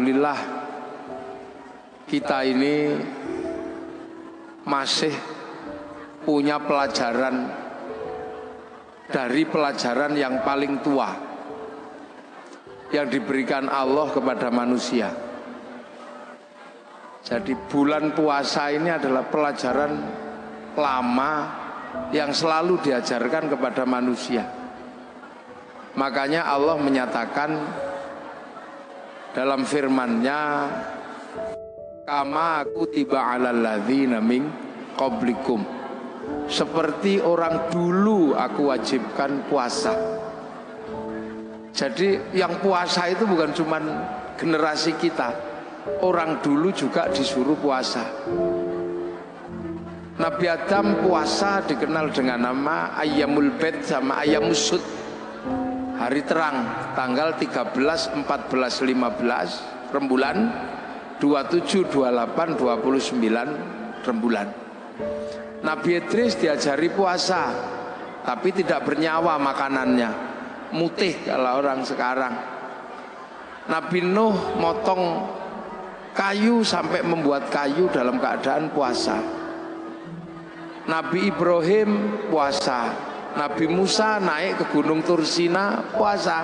alhamdulillah kita ini masih punya pelajaran dari pelajaran yang paling tua yang diberikan Allah kepada manusia. Jadi bulan puasa ini adalah pelajaran lama yang selalu diajarkan kepada manusia. Makanya Allah menyatakan dalam firman-Nya, kama kutiba 'alal ladzina min qablikum, seperti orang dulu aku wajibkan puasa. Jadi yang puasa itu bukan cuma generasi kita, orang dulu juga disuruh puasa. Nabi Adam puasa dikenal dengan nama Ayyamul Bid sama Ayyamus Sud, hari terang, tanggal 13, 14, 15 rembulan, 27, 28, 29 rembulan. Nabi Idris diajari puasa, tapi tidak bernyawa makanannya, mutih kalau orang sekarang. Nabi Nuh motong kayu sampai membuat kayu dalam keadaan puasa. Nabi Ibrahim puasa. Nabi Musa naik ke Gunung Tursina puasa.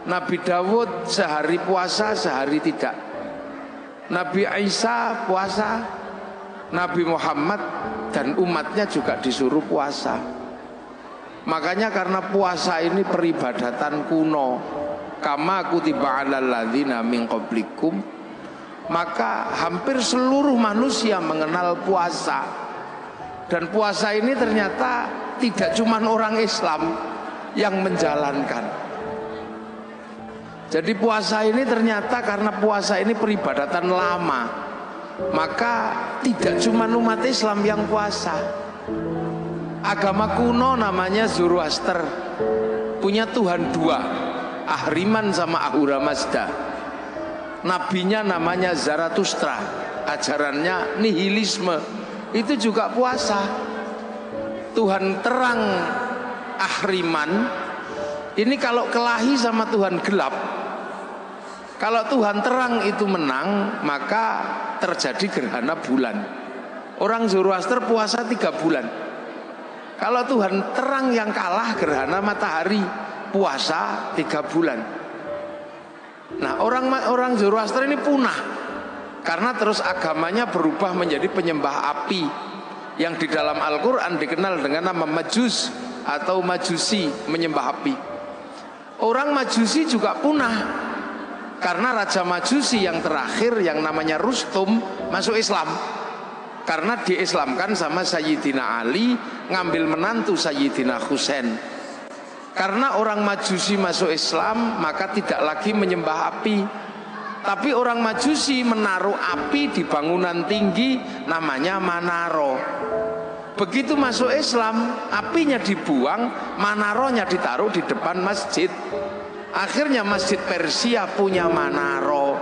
Nabi Dawud sehari puasa, sehari tidak. Nabi Isa puasa. Nabi Muhammad dan umatnya juga disuruh puasa. Makanya karena puasa ini peribadatan kuno, kama kutiba 'alal ladzina min qablikum, maka hampir seluruh manusia mengenal puasa. Dan puasa ini ternyata tidak cuma orang Islam yang menjalankan. Jadi puasa ini ternyata karena puasa ini peribadatan lama, maka tidak cuma umat Islam yang puasa. Agama kuno namanya Zoroaster, punya Tuhan dua, Ahriman sama Ahura Mazda. Nabinya namanya Zarathustra, ajarannya nihilisme, itu juga puasa. Tuhan terang Ahriman ini kalau kelahi sama Tuhan gelap. Kalau Tuhan terang itu menang, maka terjadi gerhana bulan. Orang Zoroaster puasa 3 bulan. Kalau Tuhan terang yang kalah, gerhana matahari, puasa 3 bulan. Nah, orang Zoroaster ini punah karena terus agamanya berubah menjadi penyembah api, yang di dalam Al-Quran dikenal dengan nama Majus atau Majusi, menyembah api. Orang Majusi juga punah karena Raja Majusi yang terakhir yang namanya Rustum masuk Islam, karena diislamkan sama Sayyidina Ali, ngambil menantu Sayyidina Husain. Karena orang Majusi masuk Islam, maka tidak lagi menyembah api, tapi orang Majusi menaruh api di bangunan tinggi namanya Manaro. Begitu masuk Islam, apinya dibuang, Manaronya ditaruh di depan masjid. Akhirnya masjid Persia punya Manaro,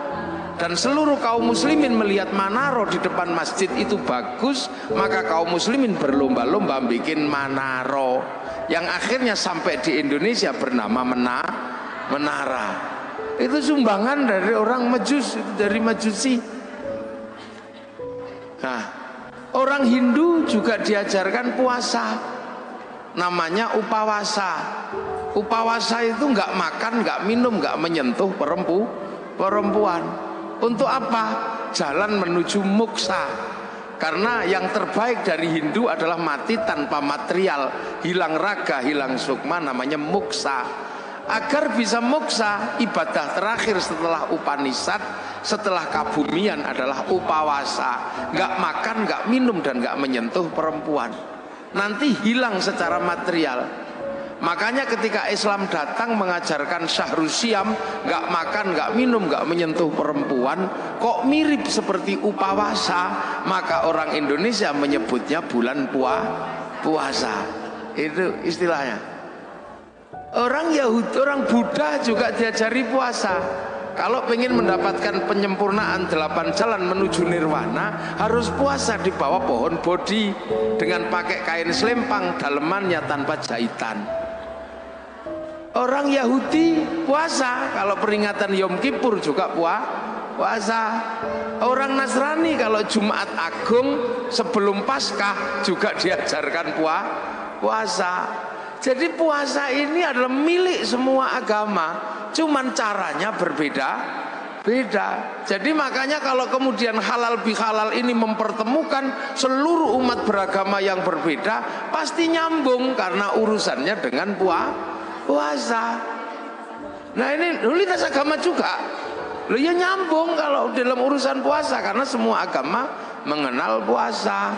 dan seluruh kaum muslimin melihat Manaro di depan masjid itu bagus, maka kaum muslimin berlomba-lomba bikin Manaro, yang akhirnya sampai di Indonesia bernama Menara. Itu sumbangan dari orang Majus, dari Majusi. Nah, orang Hindu juga diajarkan puasa, namanya upawasa. Upawasa itu nggak makan, nggak minum, nggak menyentuh perempuan. Untuk apa? Jalan menuju moksa. Karena yang terbaik dari Hindu adalah mati tanpa material, hilang raga, hilang sukma, namanya moksa. Agar bisa moksa, ibadah terakhir setelah Upanishad, setelah kabumian adalah upawasa. Nggak makan, nggak minum, dan nggak menyentuh perempuan. Nanti hilang secara material. Makanya ketika Islam datang mengajarkan Syahrusyam, nggak makan, nggak minum, nggak menyentuh perempuan, kok mirip seperti upawasa, maka orang Indonesia menyebutnya bulan puasa. Itu istilahnya. Orang Yahudi, orang Buddha juga diajari puasa. Kalau pengen mendapatkan penyempurnaan 8 jalan menuju nirwana, harus puasa di bawah pohon bodhi dengan pakai kain selempang, dalemannya tanpa jahitan. Orang Yahudi puasa, kalau peringatan Yom Kippur juga puasa. Orang Nasrani kalau Jumat Agung sebelum Paskah juga diajarkan puasa. Jadi puasa ini adalah milik semua agama, cuman caranya berbeda. Jadi makanya kalau kemudian halal bihalal ini mempertemukan seluruh umat beragama yang berbeda, pasti nyambung karena urusannya dengan puasa. Nah ini lintas agama juga. Loh ya nyambung kalau dalam urusan puasa karena semua agama mengenal puasa.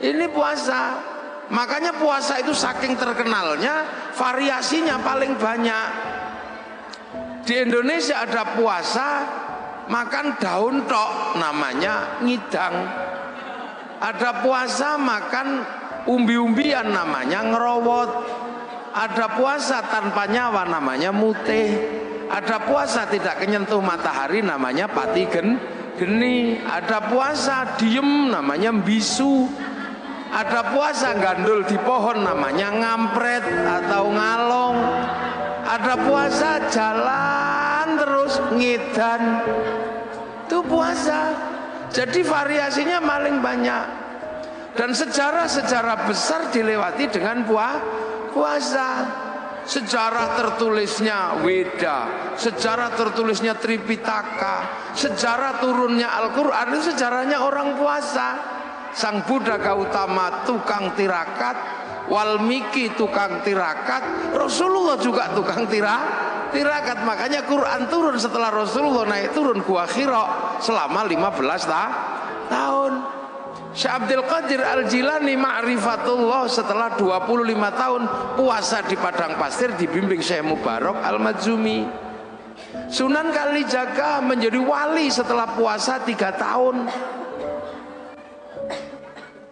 Ini puasa. Makanya puasa itu saking terkenalnya variasinya paling banyak. Di Indonesia ada puasa makan daun tok namanya ngidang. Ada puasa makan umbi-umbian namanya ngerowot. Ada puasa tanpa nyawa namanya mutih. Ada puasa tidak kenyentuh matahari namanya pati geni. Ada puasa diem namanya bisu. Ada puasa gandul di pohon namanya ngampret atau ngalong. Ada puasa jalan terus ngedan. Itu puasa. Jadi variasinya paling banyak. Dan sejarah-sejarah besar dilewati dengan puasa. Sejarah tertulisnya Weda, sejarah tertulisnya Tripitaka, sejarah turunnya Al-Quran itu sejarahnya orang puasa. Sang Buddha Gautama tukang tirakat, Walmiki tukang tirakat, Rasulullah juga tukang tirakat. Makanya Quran turun setelah Rasulullah naik turun Gua Hira selama 15 tahun. Syekh Abdul Qadir Al-Jilani Ma'rifatullah setelah 25 tahun puasa di padang pasir dibimbing Syekh Mubarak Al-Madzumi. Sunan Kalijaga menjadi wali setelah puasa 3 tahun.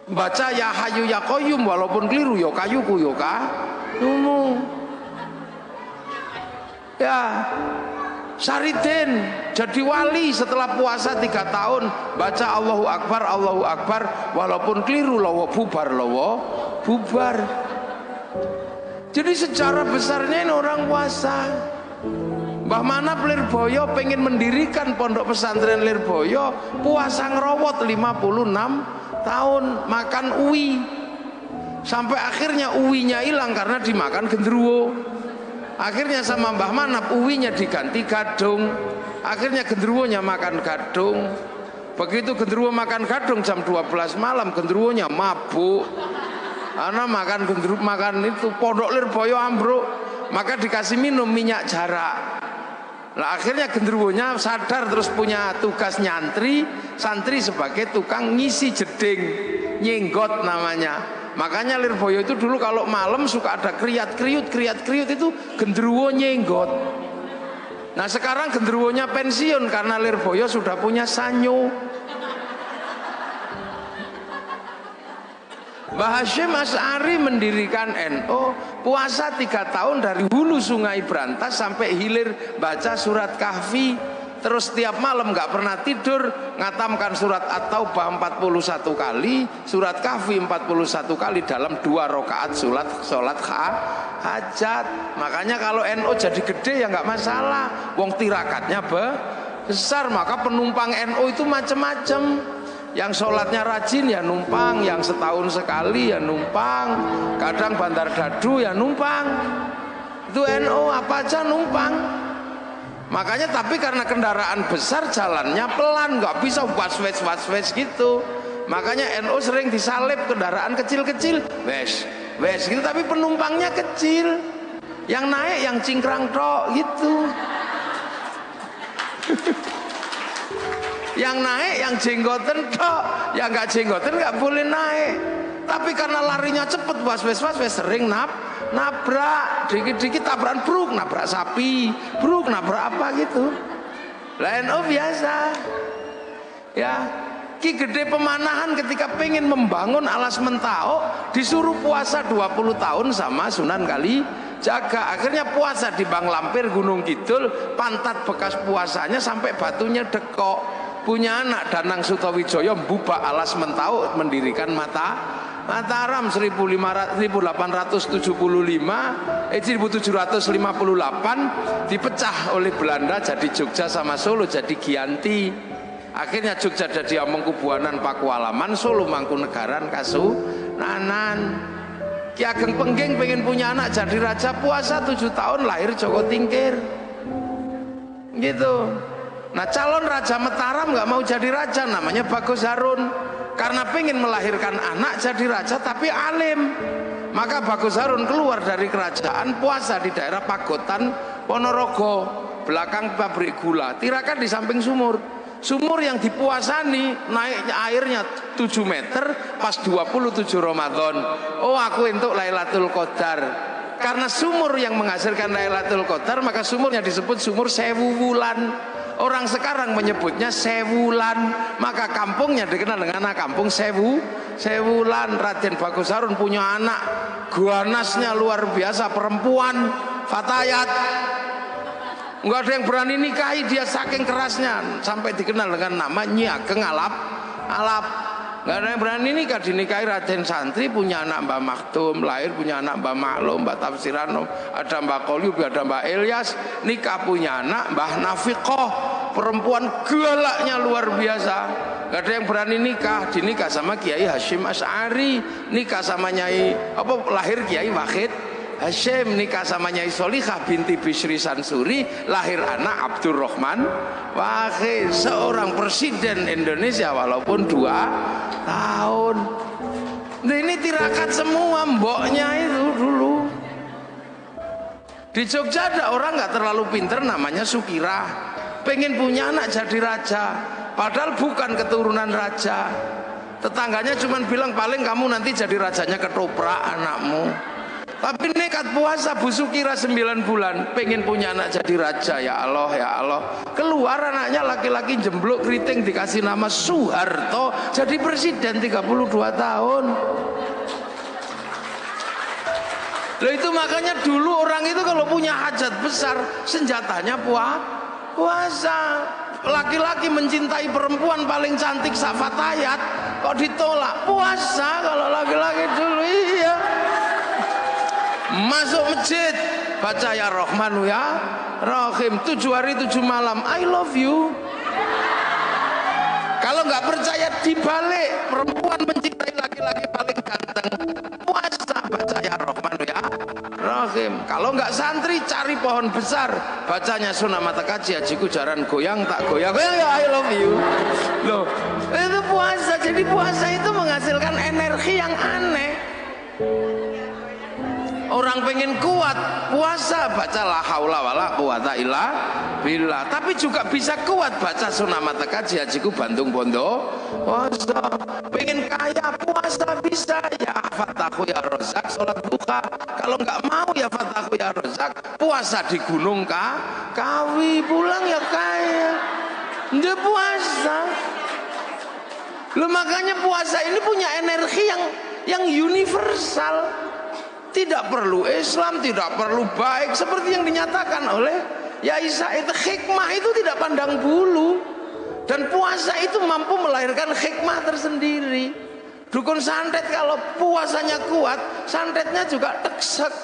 Baca ya Hayyu ya Qayyum walaupun keliru ya kayuku ya kayumu. Ya Saridin jadi wali setelah puasa 3 tahun, baca Allahu Akbar walaupun keliru lawa bubar. Jadi secara besarnya ini orang puasa. Mbah Manap Lirboyo pengen mendirikan pondok pesantren Lirboyo, puasa ngerowot 56 tahun, makan uwi sampai akhirnya uwinya hilang karena dimakan genderuwo. Akhirnya sama Mbah Manap uwinya diganti gadung. Akhirnya genderuwonya makan gadung. Begitu genderuwo makan gadung jam 12 malam genderuwonya mabuk. Karena makan itu pondok Lirboyo ambruk. Maka dikasih minum minyak jarak. Nah akhirnya genderuwonya sadar terus punya tugas nyantri, santri sebagai tukang ngisi jeding, nyenggot namanya. Makanya Lirboyo itu dulu kalau malam suka ada kriat-kriut itu genderuwo nyenggot. Nah sekarang genderuwonya pensiun karena Lirboyo sudah punya sanyo. Mbah Hasyim Asy'ari mendirikan NU, puasa 3 tahun dari hulu sungai Brantas sampai hilir baca surat Kahfi. Terus setiap malam nggak pernah tidur ngatamkan surat At-Taubah 41 kali, surat Kahfi 41 kali dalam 2 rakaat sholat hajat. Makanya kalau NU jadi gede ya nggak masalah, wong tirakatnya besar. Maka penumpang NU itu macam-macam. Yang sholatnya rajin ya numpang, yang setahun sekali ya numpang, kadang Bandar Dadu ya numpang. Itu NU apa aja numpang. Makanya tapi karena kendaraan besar jalannya pelan, nggak bisa was-was gitu. Makanya NU sering disalib kendaraan kecil-kecil, wes gitu, tapi penumpangnya kecil. Yang naik yang cingkrang tok gitu. Yang naik yang jenggoten tok, yang nggak jenggoten nggak boleh naik. Tapi karena larinya cepet was-was sering nabrak, dikit-dikit tabrakan bruk, nabrak sapi, bruk, nabrak apa gitu. NU biasa. Ya, Ki Gede Pemanahan ketika pengen membangun alas mentau disuruh puasa 20 tahun sama Sunan Kalijaga. Akhirnya puasa di Bang Lampir Gunung Kidul, pantat bekas puasanya sampai batunya dekok. Punya anak Danang Sutawijaya mbubak alas mentau mendirikan Mataram 1758 dipecah oleh Belanda jadi Jogja sama Solo jadi Giyanti. Akhirnya Jogja jadi Amangkubuanan Pakualaman, Solo Mangkunegaran Kasunanan. Ki Ageng Pengging pengen punya anak jadi raja, puasa 7 tahun, lahir Joko Tingkir. Gitu. Nah calon Raja Mataram nggak mau jadi raja, namanya Bagus Harun, karena pengen melahirkan anak jadi raja tapi alim. Maka Bagus Harun keluar dari kerajaan, puasa di daerah Pagotan Ponorogo, belakang pabrik gula. Tirakan di samping sumur. Sumur yang dipuasani naiknya airnya 7 meter pas 27 Ramadan. Oh aku untuk Lailatul Qadar. Karena sumur yang menghasilkan Lailatul Qadar, maka sumurnya disebut sumur Sewu Wulan. Orang sekarang menyebutnya Sewulan, maka kampungnya dikenal dengan kampung Sewulan. Raden Bagus Harun punya anak, ganasnya luar biasa, perempuan, fatayat. Enggak ada yang berani nikahi dia saking kerasnya, sampai dikenal dengan nama Nyi Ageng Alap. Enggak ada yang berani nikah, dinikahi Raden Santri, punya anak Mbah Maktum, lahir punya anak Mbah Maklum, Mbah Tafsirano, ada Mbah Kolyub, ada Mbah Ilyas, nikah punya anak Mbah Nafiqoh, perempuan galaknya luar biasa. Enggak ada yang berani nikah, dinikah sama Kiai Hashim Asy'ari, nikah sama Nyai lahir Kiai Wahid Hashim, nikah sama Nyai Solikah binti Bisri Sansuri, lahir anak Abdurrahman Wahid, seorang presiden Indonesia walaupun 2 tahun. Nah, ini tirakat semua mboknya itu dulu. Di Jogja ada orang nggak terlalu pinter namanya Sukirah, pengen punya anak jadi raja, padahal bukan keturunan raja. Tetangganya cuma bilang paling kamu nanti jadi rajanya ketoprak anakmu. Tapi nekat puasa Bu Sukira 9 bulan, pengen punya anak jadi raja. Ya Allah, ya Allah. Keluar anaknya laki-laki jemblok keriting, dikasih nama Soeharto, jadi presiden 32 tahun. Loh itu makanya dulu orang itu kalau punya hajat besar, senjatanya puasa. Laki-laki mencintai perempuan paling cantik Safatayat, kok ditolak? Puasa kalau laki-laki dulu, iya. Masuk masjid baca ya Rahmanu ya Rahim 7 hari 7 malam, I love you. Kalau nggak percaya dibalik, perempuan mencintai laki-laki paling ganteng, puasa baca ya Rahmanu ya Rahim. Kalau nggak santri cari pohon besar, bacanya Sunan Mata Kaji Hajiku Jaran goyang tak goyang ya I love you. Loh itu puasa. Jadi puasa itu menghasilkan energi yang aneh. Orang pengen kuat, puasa baca la haula wala quwata illa billah. Tapi juga bisa kuat baca Sunan Mata Kaji Hajiku Bandung Bondo. Puasa. Pengen kaya, puasa bisa ya Fatahu ya Rozak sholat duha. Kalau nggak mau ya Fatahu ya Rozak, puasa di Gunung Kawi, pulang ya kaya. Dia puasa. Loh makanya puasa ini punya energi yang universal. Tidak perlu Islam, tidak perlu baik, seperti yang dinyatakan oleh Yai Said. Hikmah itu tidak pandang bulu, dan puasa itu mampu melahirkan hikmah tersendiri. Dukun santet kalau puasanya kuat, santetnya juga teksek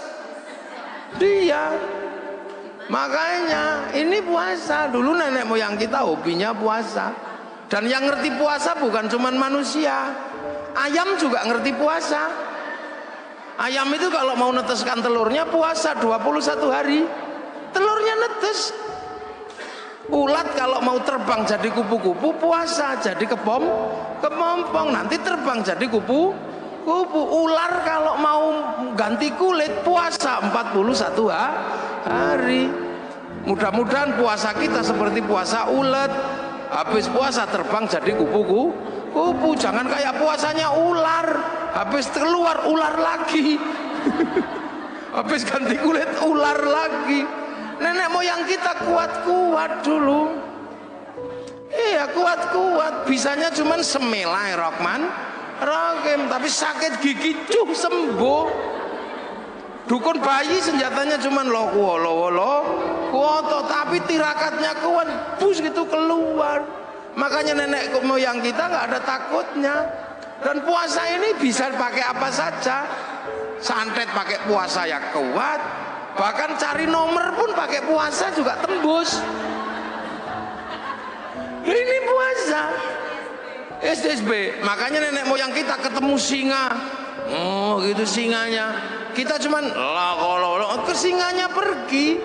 dia. Makanya ini puasa. Dulu nenek moyang kita hobinya puasa, dan yang ngerti puasa bukan cuman manusia, ayam juga ngerti puasa. Ayam itu kalau mau neteskan telurnya puasa 21 hari, telurnya netes. Ulat kalau mau terbang jadi kupu-kupu puasa, jadi kepompong, nanti terbang jadi kupu-kupu. Ular kalau mau ganti kulit puasa 41 hari. Mudah-mudahan puasa kita seperti puasa ulat, habis puasa terbang jadi kupu-kupu. Jangan kayak puasanya ular, habis keluar ular lagi. Habis ganti kulit ular lagi. Nenek moyang kita kuat-kuat dulu. Iya kuat-kuat. Bisanya cuman Bismillahir Rahmanir Rahim, tapi sakit gigi sembuh. Dukun bayi senjatanya cuman lo kuoto, tapi tirakatnya kuat, bus gitu keluar. Makanya nenek moyang kita nggak ada takutnya. Dan puasa ini bisa pakai apa saja. Santet pakai puasa ya kuat, bahkan cari nomor pun pakai puasa juga tembus. Ini puasa SDSB. Makanya nenek moyang kita ketemu singa, oh gitu singanya, kita cuman lah kalau ke singanya pergi,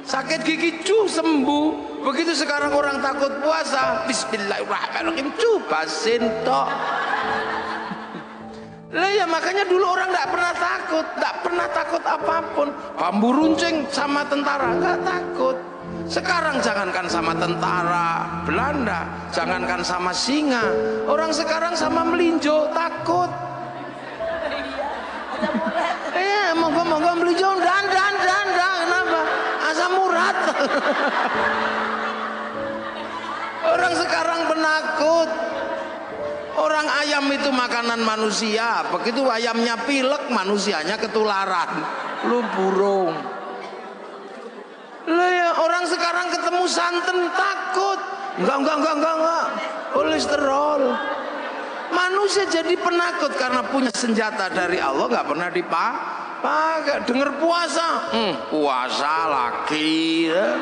sakit gigi sembuh. Begitu sekarang orang takut puasa, bismillahirrahmanirrahim basin tok. Lah ya makanya dulu orang tidak pernah takut apapun. Bambu runcing sama tentara nggak takut. Sekarang jangankan sama tentara Belanda, jangankan sama singa, orang sekarang sama melinjo takut. Monggo melinjo dan kenapa? Asam urat. Orang sekarang penakut. Orang ayam itu makanan manusia, begitu ayamnya pilek, manusianya ketularan. Lu burung. Lah ya, orang sekarang ketemu santan takut. Enggak. Kolesterol. Manusia jadi penakut karena punya senjata dari Allah nggak pernah dipakai. Dengar puasa, puasa lagi. Ya.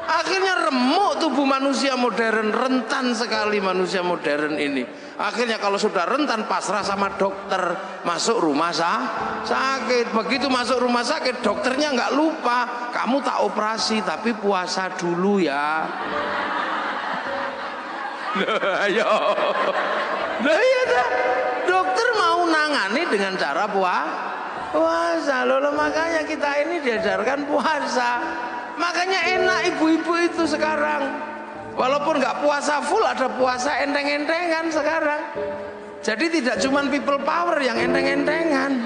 Akhirnya remuk tubuh manusia modern, rentan sekali manusia modern ini. Akhirnya kalau sudah rentan pasrah sama dokter, masuk rumah sakit. Begitu masuk rumah sakit, dokternya nggak lupa, kamu tak operasi tapi puasa dulu ya. Ayo, dokter mau nangani dengan cara puasa. Loh, makanya kita ini diajarkan puasa. Makanya enak ibu-ibu itu sekarang. Walaupun nggak puasa full, ada puasa enteng-entengan sekarang. Jadi tidak cuma people power yang enteng-entengan.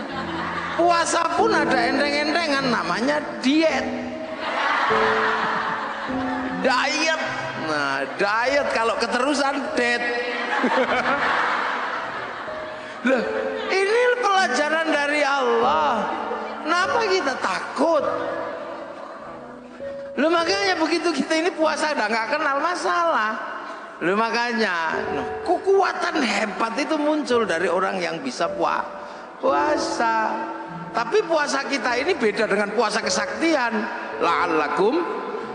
Puasa pun ada enteng-entengan, namanya diet. Diet. Nah, diet kalau keterusan dead. Loh, ini pelajaran dari Allah. Kenapa kita takut? Lu makanya begitu kita ini puasa udah nggak kenal masalah. Lu makanya kekuatan hebat itu muncul dari orang yang bisa puasa. Tapi puasa kita ini beda dengan puasa kesaktian. La'allakum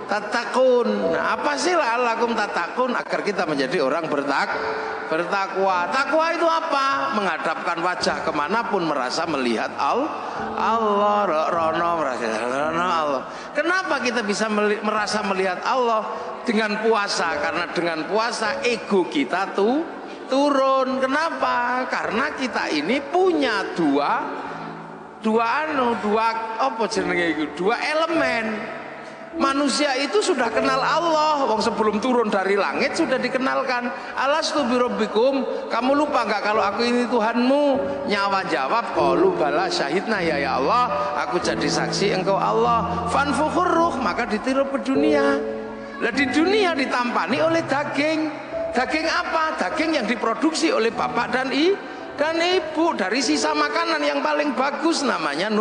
tattaqun. Nah, apa sih la'allakum tattaqun? Agar kita menjadi orang bertakwa. Takwa itu apa? Menghadapkan wajah kemanapun merasa melihat Allah. Kenapa kita bisa merasa melihat Allah? Dengan puasa. Karena dengan puasa ego kita tuh turun. Kenapa? Karena kita ini punya dua elemen. Manusia itu sudah kenal Allah. Wong sebelum turun dari langit sudah dikenalkan. Alastu birabbikum, kamu lupa nggak kalau aku ini Tuhanmu? Nyawa jawab, qalu bala syahidna ya Allah, aku jadi saksi engkau Allah. Fanfukhur ruh, maka ditirup ke dunia. Lah di dunia ditampani oleh daging. Daging apa? Daging yang diproduksi oleh bapak dan ibu dari sisa makanan yang paling bagus, namanya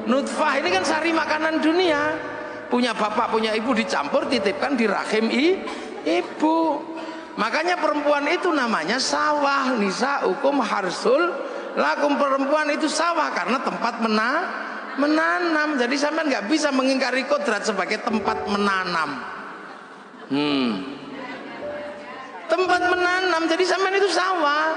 nutfah. Ini kan sari makanan dunia. Punya bapak, punya ibu dicampur, titipkan di rahim ibu. Makanya perempuan itu namanya sawah. Nisaukum harsul lakum, perempuan itu sawah karena tempat menanam. Jadi sampean nggak bisa mengingkari kodrat sebagai tempat menanam. Tempat menanam. Jadi sampean itu sawah.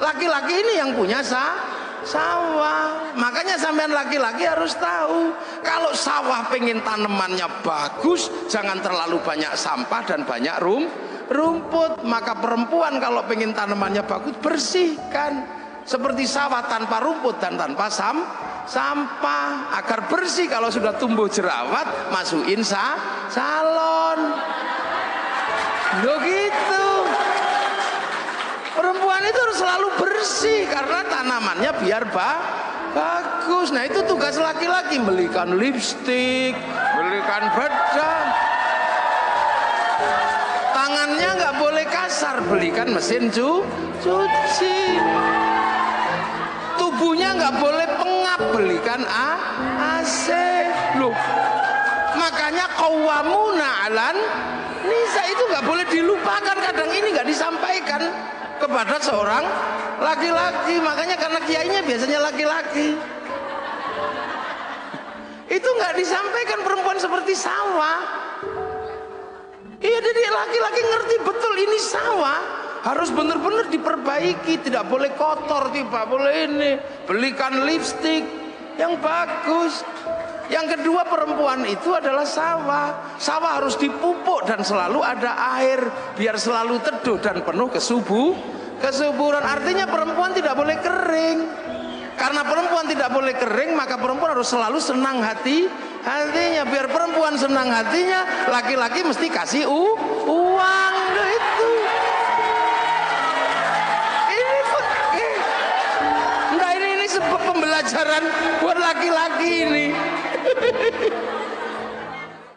Laki-laki ini yang punya sawah. Makanya sampean laki-laki harus tahu, kalau sawah pengen tanamannya bagus, jangan terlalu banyak sampah dan banyak rumput. Maka perempuan kalau pengen tanamannya bagus, bersihkan seperti sawah tanpa rumput dan tanpa sampah. Agar bersih, kalau sudah tumbuh jerawat, masukin salon. Loh gitu. Perempuan itu harus selalu bersih karena tanamannya biar bagus. Nah itu tugas laki-laki, belikan lipstik, belikan bedak. Tangannya nggak boleh kasar, belikan mesin cuci. Tubuhnya nggak boleh pengap, belikan AC. Loh, makanya qawwamuna 'alan nisa itu nggak boleh dilupakan. Kadang ini nggak disampaikan. kepada seorang laki-laki. Makanya karena kiainya biasanya laki-laki. Itu nggak disampaikan perempuan seperti sawah. Iya, jadi laki-laki ngerti betul ini sawah. Harus benar-benar diperbaiki, tidak boleh kotor, tidak boleh ini. Belikan lipstik yang bagus. Yang kedua, perempuan itu adalah sawah. Sawah harus dipupuk dan selalu ada air biar selalu teduh dan penuh kesuburan. Artinya perempuan tidak boleh kering. Karena perempuan tidak boleh kering, maka perempuan harus selalu senang hatinya. Biar perempuan senang hatinya, laki-laki mesti kasih uang. Nah, itu. Ini sebab pembelajaran buat laki-laki ini.